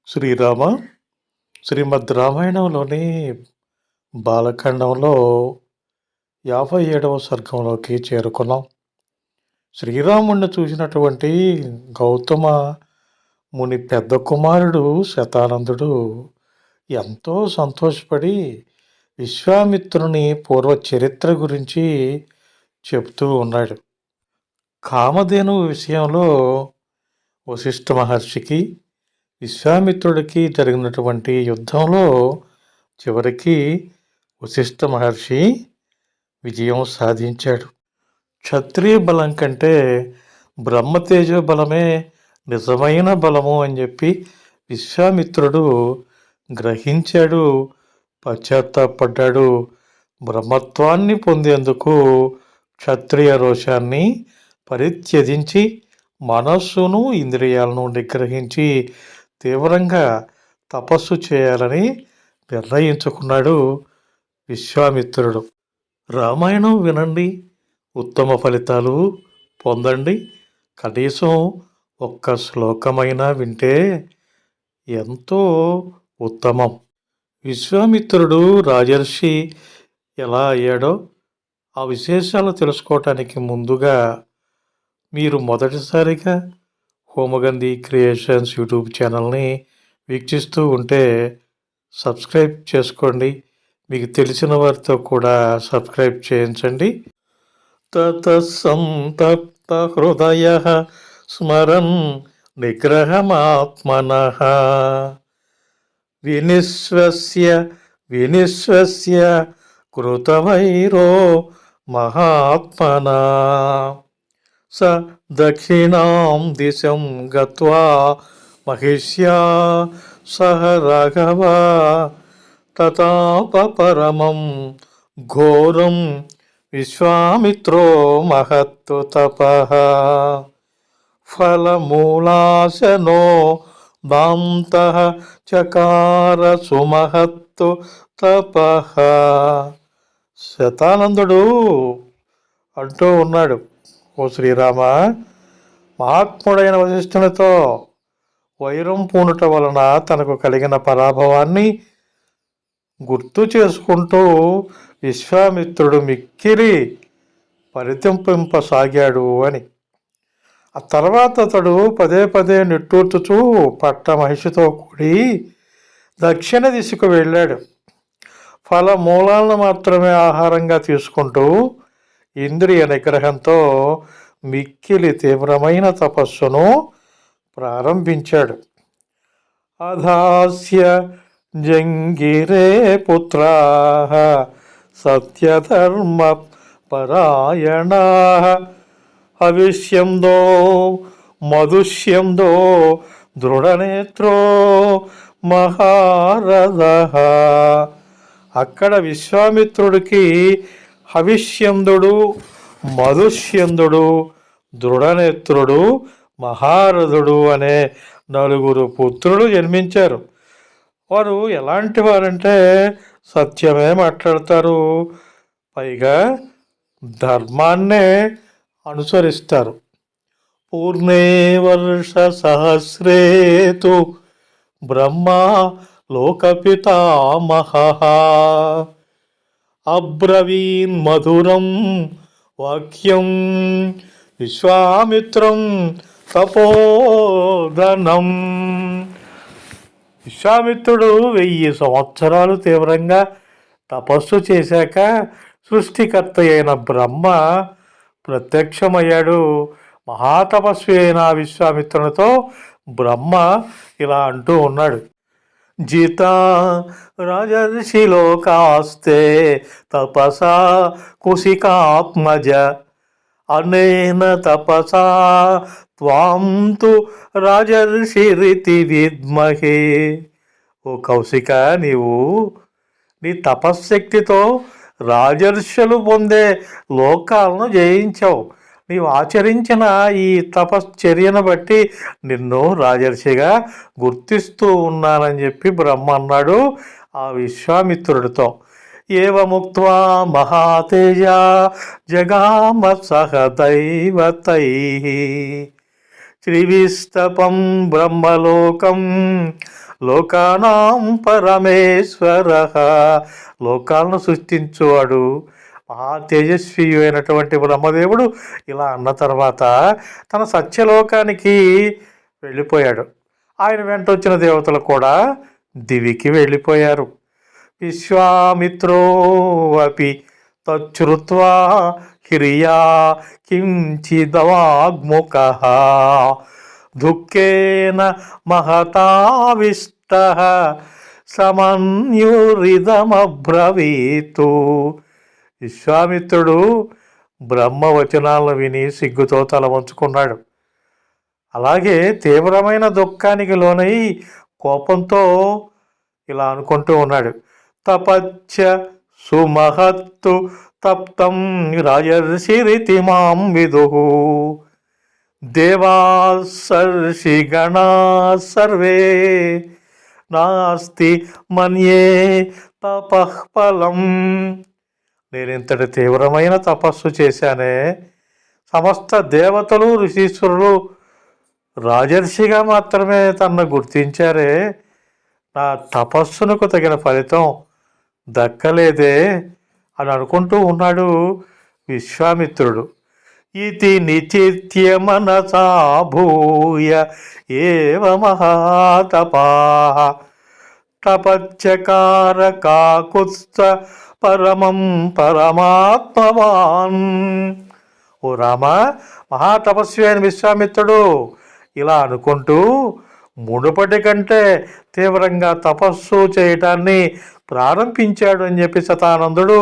శ్రీరామ శ్రీమద్ రామాయణంలోని బాలకాండంలో 57వ సర్గంలోకి చేరుకున్నాం. శ్రీరాముణ్ణి చూసినటువంటి గౌతమ ముని పెద్ద కుమారుడు శతానందుడు ఎంతో సంతోషపడి విశ్వామిత్రుని పూర్వ చరిత్ర గురించి చెప్తూ ఉన్నాడు. కామధేను విషయంలో వశిష్ఠ మహర్షికి విశ్వామిత్రుడికి జరిగినటువంటి యుద్ధంలో చివరికి వశిష్ఠ మహర్షి విజయం సాధించాడు. క్షత్రియ బలం కంటే బ్రహ్మతేజో బలమే నిజమైన బలము అని చెప్పి విశ్వామిత్రుడు గ్రహించాడు, పశ్చాత్తాపడ్డాడు. బ్రహ్మత్వాన్ని పొందేందుకు క్షత్రియ రోషాన్ని పరిత్యజించి మనస్సును ఇంద్రియాలను నిగ్రహించి తీవ్రంగా తపస్సు చేయాలని నిర్ణయించుకున్నాడు విశ్వామిత్రుడు. రామాయణం వినండి, ఉత్తమ ఫలితాలు పొందండి. కనీసం ఒక్క శ్లోకమైనా వింటే ఎంతో ఉత్తమం. విశ్వామిత్రుడు రాజర్షి ఎలా అయ్యాడో ఆ విశేషాలు తెలుసుకోవటానికి ముందుగా మీరు మొదటిసారిగా హోమగంధి క్రియేషన్స్ యూట్యూబ్ ఛానల్ని వీక్షిస్తూ ఉంటే సబ్స్క్రైబ్ చేసుకోండి. మీకు తెలిసిన వారితో కూడా సబ్స్క్రైబ్ చేయించండి. తతసంతప్త హృదయ స్మరన్ నిగ్రహమాత్మనః వినిశ్వస్య వినిశ్వస్య కృతవైరో మహాత్మనా స దక్షిణాం దిశం గత్వా మహిష్యా సహ రాఘవ తతాప పరమం ఘోరం విశ్వామిత్రో మహత్తు తపః ఫలమూలాశనో దాంతః చకార సుమహత్తు తపః. శతానందుడు అంటూ ఉన్నాడు, ఓ శ్రీరామ, మహాత్ముడైన వశిష్ఠునితో వైరం పూనుట వలన తనకు కలిగిన పరాభవాన్ని గుర్తు చేసుకుంటూ విశ్వామిత్రుడు మిక్కిలి పరితంపింపసాగాడు అని. ఆ తర్వాత అతడు పదే పదే నిట్టూర్చుచూ పట్ట మహిషితో కూడి దక్షిణ దిశకు వెళ్ళాడు. ఫలమూలాలను మాత్రమే ఆహారంగా తీసుకుంటూ ఇంద్రియ నిగ్రహంతో మిక్కిలి తీవ్రమైన తపస్సును ప్రారంభించాడు. అధాస్య జంగిరే పుత్రాః సత్యధర్మ పరాయణాః హవిష్యందో మధుష్యందో దృఢనేత్రో మహారథః. అక్కడ విశ్వామిత్రుడికి హవిష్యందుడు, మధుష్యందుడు, దృఢనేత్రుడు, మహారథుడు అనే 4 పుత్రులు జన్మించారు. వారు ఎలాంటి వారంటే సత్యమే మాట్లాడతారు, పైగా ధర్మాన్నే అనుసరిస్తారు. పూర్ణే వర్ష సహస్రేతు బ్రహ్మ లోకపితామహః అబ్రవీన్ మధురం వాక్యం విశ్వామిత్రం తపోధనం. విశ్వామిత్రుడు 1000 సంవత్సరాలు తీవ్రంగా తపస్సు చేశాక సృష్టికర్త అయిన బ్రహ్మ ప్రత్యక్షమయ్యాడు. మహాతపస్వి అయిన విశ్వామిత్రునితో బ్రహ్మ ఇలా అంటూ ఉన్నాడు, జితా రాజర్షిలోకాస్తే తపసా కుశికాత్మజ అనేన తపసా త్వాం తు రాజర్షిరితి విద్మహే. ఓ కౌశిక, నీవు నీ తపశ్శక్తితో రాజర్షులు పొందే లోకాలను జయించావు. నీవు ఆచరించిన ఈ తపశ్చర్యను బట్టి నిన్ను రాజర్షిగా గుర్తిస్తూ ఉన్నానని చెప్పి బ్రహ్మ అన్నాడు ఆ విశ్వామిత్రుడితో. ఏవముక్త్వా మహాతేజ జగామ సహ దైవతైః త్రివిస్తపం బ్రహ్మలోకం లోకానాం పరమేశ్వర. లోకాలను సృష్టించువాడు మహా తేజస్వి అయినటువంటి బ్రహ్మదేవుడు ఇలా అన్న తర్వాత తన సత్యలోకానికి వెళ్ళిపోయాడు. ఆయన వెంట వచ్చిన దేవతలు కూడా దివికి వెళ్ళిపోయారు. విశ్వామిత్రో అపి తచ్చుత్వా హ్రియా కించిదవాగ్ముఖః దుఃఖేన మహతావిష్టః సమన్యురిదమబ్రవీతు. విశ్వామిత్రుడు బ్రహ్మవచనాలను విని సిగ్గుతో తల వంచుకున్నాడు. అలాగే తీవ్రమైన దుఃఖానికి లోనై కోపంతో ఇలా అనుకుంటూ ఉన్నాడు. తపచ్చ సుమహత్తు తప్తం రాజర్షిరితి మాం విదుః దేవాసర్షిగణా సర్వే నాస్తి మన్యే తపఃఫలం. నేను ఇంతటి తీవ్రమైన తపస్సు చేశానే, సమస్త దేవతలు ఋషీశ్వరులు రాజర్షిగా మాత్రమే తనను గుర్తించారే, నా తపస్సునకు తగిన ఫలితం దక్కలేదే అని అనుకుంటూ ఉన్నాడు విశ్వామిత్రుడు. ఇది నిచిత్య మనసా భూయ ఏవ మహాతపాః తపశ్చకార కాకుత్స్థ పరమం పరమాత్మవాన్. ఓ రామ, మహాతపస్వి అయిన విశ్వామిత్రుడు ఇలా అనుకుంటూ మునుపటి కంటే తీవ్రంగా తపస్సు చేయటాన్ని ప్రారంభించాడు అని చెప్పి శతానందుడు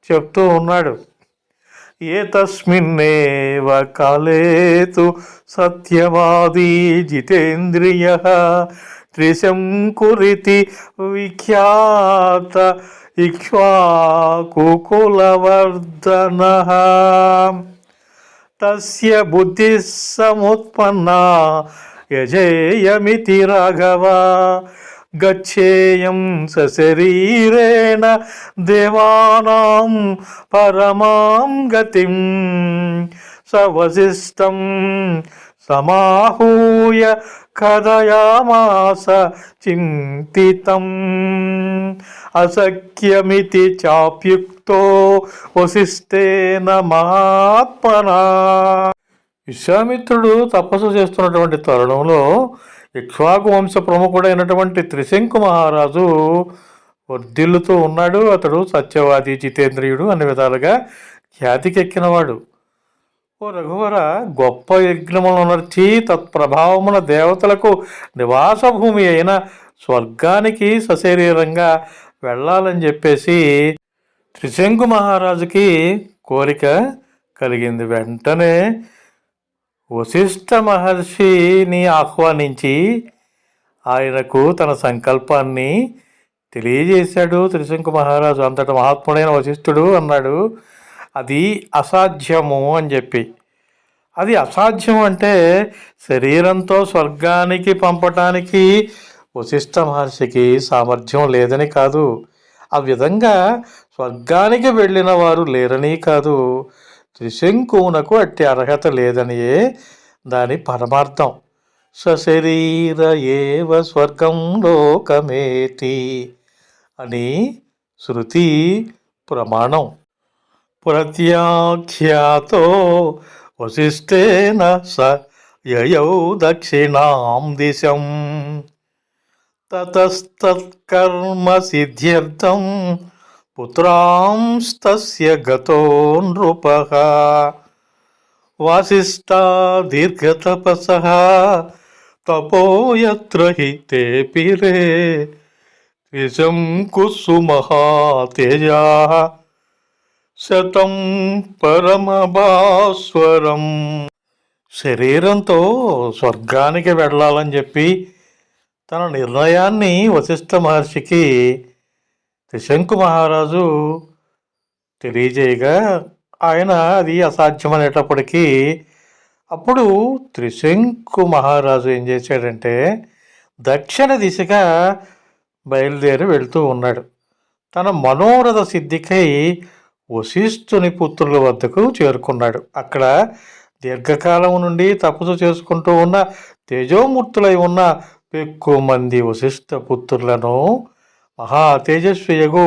చెప్తూ ఉన్నాడు. ఏతస్మిన్నేవ కాలేతు సత్యవాదీ జితేంద్రియః త్రిశంకురితి విఖ్యాత ఇక్ష్వాకుకులవర్ధనః తస్య బుద్ధిః సముత్పన్నా యజేయమితి రాఘవ గచ్ఛేయం సశరీరేణ దేవానాం పరమాం గతిం. సవశిష్టం సమాహూయ కథయామాస చింతితం అశక్యమితి చాప్యుక్తో వశిష్ఠేన మహాత్మనా. విశ్వామిత్రుడు తపస్సు చేస్తున్నటువంటి తరుణంలో ఇక్ష్వాకు వంశ ప్రముఖుడైనటువంటి త్రిశంకు మహారాజు వర్ధిల్లుతూ ఉన్నాడు. అతడు సత్యవాది, జితేంద్రియుడు అన్ని విధాలుగా ఖ్యాతికెక్కినవాడు. ఓ రఘువర, గొప్ప యజ్ఞములను నర్చి తత్ప్రభావమున దేవతలకు నివాస భూమి అయిన స్వర్గానికి సశరీరంగా వెళ్ళాలని చెప్పేసి త్రిశంకు మహారాజుకి కోరిక కలిగింది. వెంటనే వశిష్ఠ మహర్షిని ఆహ్వానించి ఆయనకు తన సంకల్పాన్ని తెలియజేశాడు త్రిశంకు మహారాజు. అంతటి మహాత్ముడైన వశిష్ఠుడు అన్నాడు, అది అసాధ్యము అని చెప్పి. అది అసాధ్యం అంటే శరీరంతో స్వర్గానికి పంపటానికి వశిష్ఠ మహర్షికి సామర్థ్యం లేదని కాదు, ఆ విధంగా స్వర్గానికి వెళ్ళిన వారు లేరని కాదు, త్రిశంకువునకు అట్టి అర్హత లేదనియే దాని పరమార్థం. సశరీర ఏవ స్వర్గం లోకమేతి అని శృతి ప్రమాణం. ప్రత్యాఖ్యాతో వశిష్ఠేన స యయౌ దక్షిణాం దిశం తతస్తత్కర్మ సిద్ధ్యర్థం పుత్రాంస్తస్య గతో నృపః వాసిష్ఠా దీర్ఘతపసః తపో యత్ర హి తేపిరే త్రిశంకుసుమహాతేజాః శతం పరమభాస్వరం. శరీరంతో స్వర్గానికి వెళ్ళాలని చెప్పి తన నిర్ణయాన్ని వశిష్ఠ మహర్షికి త్రిశంకు మహారాజు తెలియజేయగా ఆయన అది అసాధ్యమనేటప్పటికీ అప్పుడు త్రిశంకు మహారాజు ఏం చేశాడంటే దక్షిణ దిశగా బయలుదేరి వెళ్తూ ఉన్నాడు. తన మనోరథ సిద్ధికై వశిష్ఠుని పుత్రుల వద్దకు చేరుకున్నాడు. అక్కడ దీర్ఘకాలం నుండి తపస్సు చేసుకుంటూ ఉన్న తేజోమూర్తులై ఉన్న ఎక్కువ మంది వశిష్ఠ పుత్రులను మహా తేజస్వియగు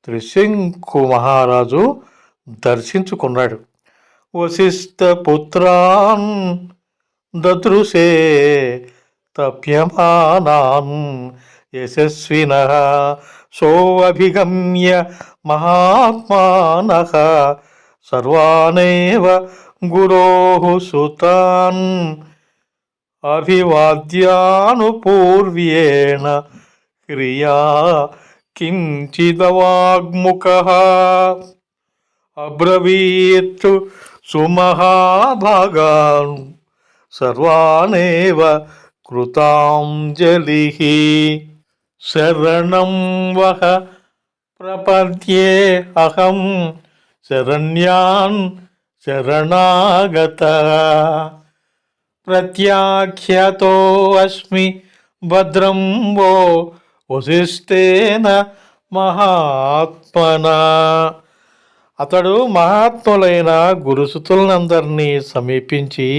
త్రిశంకు మహారాజు దర్శించుకున్నాడు. వశిష్ఠ పుత్రాన్ దదృశే తప్యమానాన్ యశస్వినః సోऽభిగమ్య మహాత్మానః సర్వానేవ గురోః సుతాన్ అభివాద్యానుపూర్వ్యేణ క్రియా కించిదవాగ్ముఖః అబ్రవీత్ సుమహాభాగాన్ సర్వానేవ కృతాంజలిః శరణం వహ ప్రపద్యే అహం శరణ్యాన్ శరణాగతః ప్రత్యాఖ్యాతో అస్మి భద్రం వో వశిష్ఠేన మహాత్మనా. అతడు మహాత్ములైన గురుసుతులందరినీ సమీపించి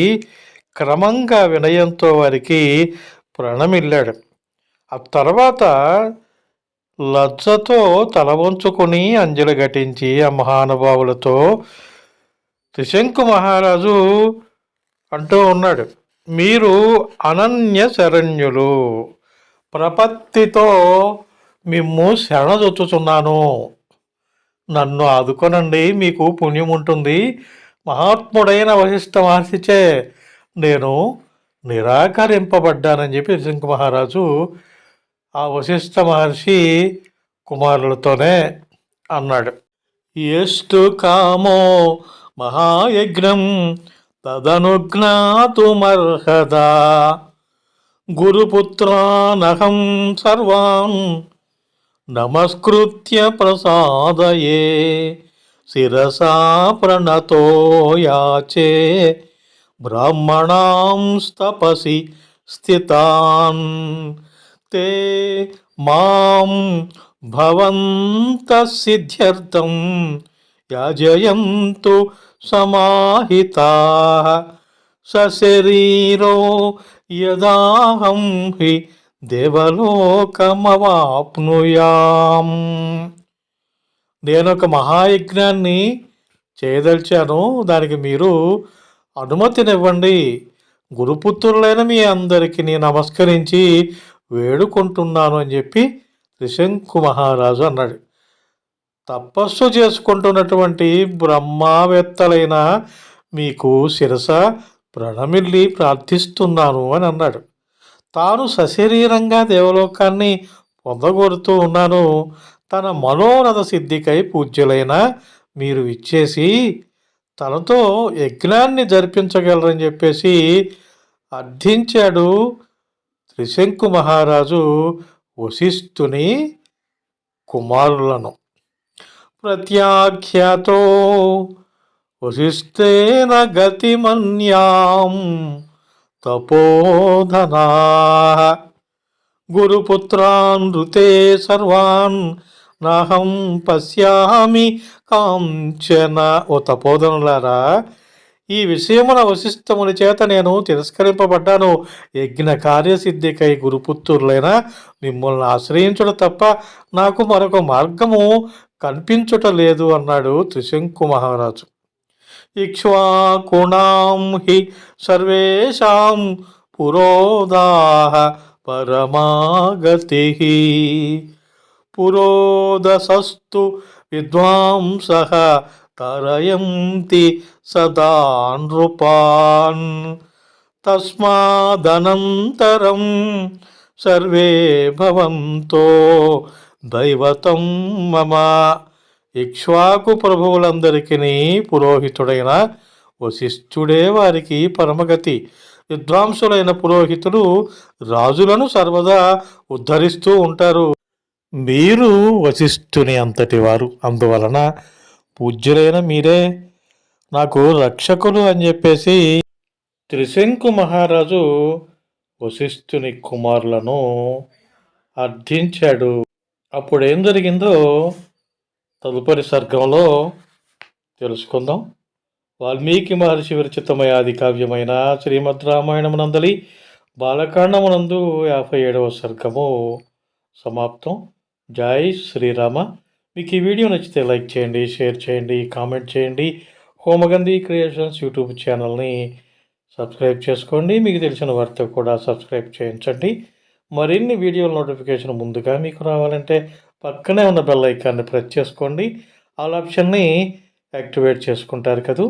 క్రమంగా వినయంతో వారికి ప్రణమిల్లాడు. ఆ తర్వాత లజ్జతో తల వంచుకొని అంజలి ఘటించి ఆ మహానుభావులతో త్రిశంకు మహారాజు అంటూ ఉన్నాడు, మీరు అనన్య శరణ్యులు, ప్రపత్తితో మిమ్ము శరణజొచ్చుచున్నాను, నన్ను ఆదుకొనండి, మీకు పుణ్యం ఉంటుంది. మహాత్ముడైన వశిష్ఠ మహర్షిచే నేను నిరాకరింపబడ్డానని చెప్పి త్రిశంకు మహారాజు ఆ వశిష్ఠ మహర్షి కుమారులతోనే అన్నాడు. ఎస్తు కామో మహాయజ్ఞం తదనుజ్ఞాతుమర్హదా గురుపుత్రానహం సర్వాన్ నమస్కృత్య ప్రసాదయే శిరసా ప్రణతో యాచే బ్రాహ్మణాంస్తపసి స్థితాన్ తే మాం భవంతః సిద్ధ్యర్థం యాజయంతు సమాహితాః సశరీరో యదాహం హి దేవలోకమవాప్నుయాం. నేనొక మహాయజ్ఞాన్ని చేయదలిచాను, దానికి మీరు అనుమతినివ్వండి. గురుపుత్రులైన మీ అందరికీ నేను నమస్కరించి వేడుకుంటున్నాను అని చెప్పి త్రిశంకు మహారాజు అన్నాడు. తపస్సు చేసుకుంటున్నటువంటి బ్రహ్మావేత్తలైన మీకు శిరస ప్రణమిల్లి ప్రార్థిస్తున్నాను అని అన్నాడు. తాను సశరీరంగా దేవలోకాన్ని పొందగోరుతూ ఉన్నాను. తన మనోరథ సిద్ధికై పూజ్యులైన మీరు ఇచ్చేసి తనతో యజ్ఞాన్ని జరిపించగలరని చెప్పేసి అర్థించాడు త్రిశంకు మహారాజు వశిష్ఠుని కుమారులను. ప్రత్యాఖ్యాతో వశిష్ఠేన గతిమన్యాం తపోధనా గురుపుత్రాన్ ఋతే సర్వాన్ నాహం పశ్యామి కాంచన. ఓ తపోధనులారా, ఈ విషయమున వశిష్ఠముని చేత నేను తిరస్కరింపబడ్డాను. యజ్ఞ కార్యసిద్ధికై గురుపుత్రులైన మిమ్మల్ని ఆశ్రయించుట తప్ప నాకు మరొక మార్గము కనిపించుట లేదు అన్నాడు త్రిశంకు మహారాజు. ఇక్ష్వాకుణాం హి సర్వేషాం పురోదాః పరమాగతి పురోదసస్తు విద్వాంసః తరయంతి సదా నృపాన్ తస్మాదనంతరం సర్వే భవంతో దైవతం మమ. ఇక్ష్వాకు ప్రభువులందరికీ పురోహితుడైన వశిష్ఠుడే వారికి పరమగతి. విద్వాంసులైన పురోహితులు రాజులను సర్వదా ఉద్ధరిస్తూ ఉంటారు. మీరు వశిష్ఠుని అంతటి వారు, అందువలన పూజ్యులైన మీరే నాకు రక్షకులు అని చెప్పేసి త్రిశంకు మహారాజు వశిష్ఠుని కుమారులను అర్థించాడు. అప్పుడేం జరిగిందో తదుపరి సర్గంలో తెలుసుకుందాం. వాల్మీకి మహర్షి విరచితమయ ఆది కావ్యమైన శ్రీమద్ రామాయణమునందలి బాలకాండమునందు 57వ సర్గము సమాప్తం. జై శ్రీరామ. మీకు ఈ వీడియో నచ్చితే లైక్ చేయండి, షేర్ చేయండి, కామెంట్ చేయండి. హోమగంధి క్రియేషన్స్ యూట్యూబ్ ఛానల్ని సబ్స్క్రైబ్ చేసుకోండి. మీకు తెలిసిన వారితో కూడా సబ్స్క్రైబ్ చేయించండి. మరిన్ని వీడియోల నోటిఫికేషన్ ముందుగా మీకు రావాలంటే పక్కనే ఉన్న బెల్ ఐకాన్ని ప్రెస్ చేసుకోండి. ఆల్ ఆప్షన్ని యాక్టివేట్ చేసుకుంటారు కదా.